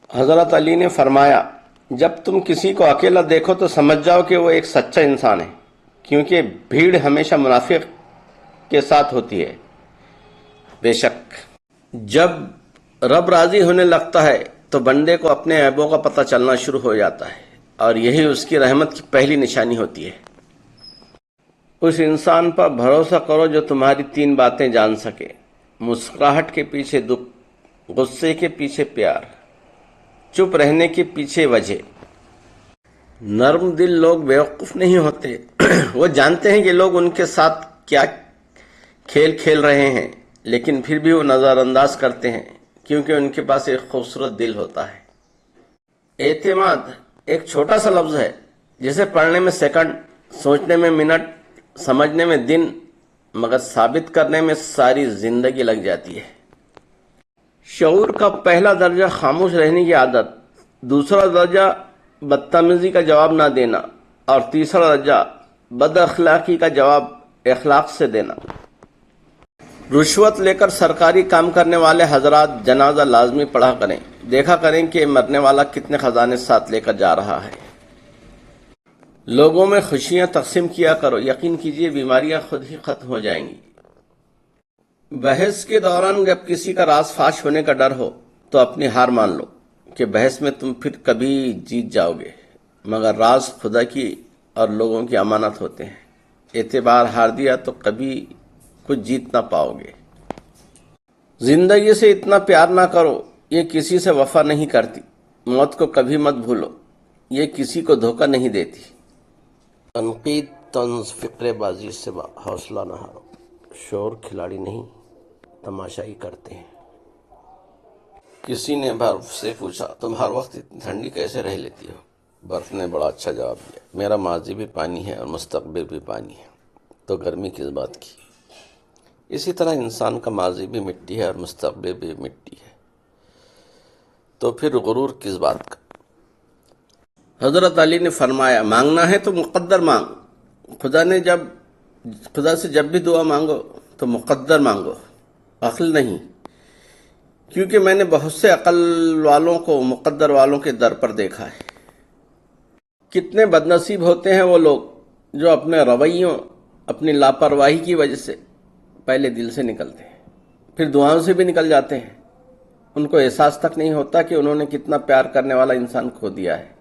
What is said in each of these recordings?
حضرت علی نے فرمایا، جب تم کسی کو اکیلا دیکھو تو سمجھ جاؤ کہ وہ ایک سچا انسان ہے، کیونکہ بھیڑ ہمیشہ منافق کے ساتھ ہوتی ہے۔ بے شک جب رب راضی ہونے لگتا ہے تو بندے کو اپنے عیبوں کا پتہ چلنا شروع ہو جاتا ہے، اور یہی اس کی رحمت کی پہلی نشانی ہوتی ہے۔ اس انسان پر بھروسہ کرو جو تمہاری 3 باتیں جان سکے: مسکراہٹ کے پیچھے دکھ، غصے کے پیچھے پیار، چپ رہنے کے پیچھے وجہ۔ نرم دل لوگ بیوقوف نہیں ہوتے، وہ جانتے ہیں کہ لوگ ان کے ساتھ کیا کھیل کھیل رہے ہیں، لیکن پھر بھی وہ نظر انداز کرتے ہیں، کیونکہ ان کے پاس ایک خوبصورت دل ہوتا ہے۔ اعتماد ایک چھوٹا سا لفظ ہے جسے پڑھنے میں سیکنڈ، سوچنے میں منٹ، سمجھنے میں دن، مگر ثابت کرنے میں ساری زندگی لگ جاتی ہے۔ شعور کا پہلا درجہ خاموش رہنے کی عادت، دوسرا درجہ بدتمیزی کا جواب نہ دینا، اور تیسرا درجہ بد اخلاقی کا جواب اخلاق سے دینا۔ رشوت لے کر سرکاری کام کرنے والے حضرات جنازہ لازمی پڑھا کریں، دیکھا کریں کہ مرنے والا کتنے خزانے ساتھ لے کر جا رہا ہے۔ لوگوں میں خوشیاں تقسیم کیا کرو، یقین کیجئے بیماریاں خود ہی ختم ہو جائیں گی۔ بحث کے دوران جب کسی کا راز فاش ہونے کا ڈر ہو تو اپنی ہار مان لو کہ بحث میں تم پھر کبھی جیت جاؤ گے، مگر راز خدا کی اور لوگوں کی امانت ہوتے ہیں۔ اعتبار ہار دیا تو کبھی کچھ جیت نہ پاؤ گے۔ زندگی سے اتنا پیار نہ کرو، یہ کسی سے وفا نہیں کرتی۔ موت کو کبھی مت بھولو، یہ کسی کو دھوکہ نہیں دیتی۔ تنقید، طنز، فقرے بازی سے حوصلہ نہ ہارو۔ شور کھلاڑی نہیں، تماشائی کرتے ہیں۔ کسی نے برف سے پوچھا، تم ہر وقت اتنی ٹھنڈی کیسے رہ لیتی ہو؟ برف نے بڑا اچھا جواب دیا، میرا ماضی بھی پانی ہے اور مستقبل بھی پانی ہے، تو گرمی کس بات کی؟ اسی طرح انسان کا ماضی بھی مٹی ہے اور مستقبل بھی مٹی ہے، تو پھر غرور کس بات کا؟ حضرت علی نے فرمایا، مانگنا ہے تو مقدر مانگ۔ خدا سے جب بھی دعا مانگو تو مقدر مانگو، عقل نہیں، کیونکہ میں نے بہت سے عقل والوں کو مقدر والوں کے در پر دیکھا ہے۔ کتنے بد نصیب ہوتے ہیں وہ لوگ جو اپنے رویوں، اپنی لاپرواہی کی وجہ سے پہلے دل سے نکلتے ہیں، پھر دعاؤں سے بھی نکل جاتے ہیں۔ ان کو احساس تک نہیں ہوتا کہ انہوں نے کتنا پیار کرنے والا انسان کھو دیا ہے۔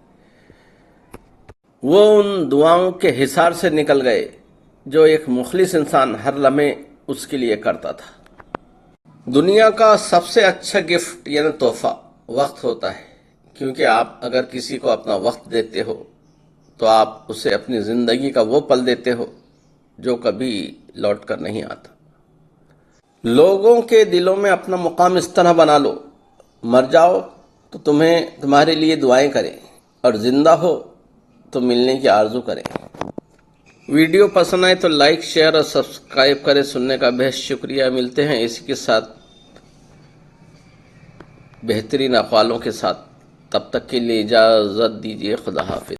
وہ ان دعاؤں کے حصار سے نکل گئے جو ایک مخلص انسان ہر لمحے اس کے لیے کرتا تھا۔ دنیا کا سب سے اچھا گفٹ یعنی تحفہ وقت ہوتا ہے، کیونکہ آپ اگر کسی کو اپنا وقت دیتے ہو تو آپ اسے اپنی زندگی کا وہ پل دیتے ہو جو کبھی لوٹ کر نہیں آتا۔ لوگوں کے دلوں میں اپنا مقام اس طرح بنا لو، مر جاؤ تو تمہارے لیے دعائیں کریں، اور زندہ ہو تو ملنے کی آرزو کریں۔ ویڈیو پسند آئے تو لائک، شیئر اور سبسکرائب کریں۔ سننے کا بہت شکریہ۔ ملتے ہیں اسی کے ساتھ بہترین اقوالوں کے ساتھ، تب تک کے لیے اجازت دیجیے۔ خدا حافظ۔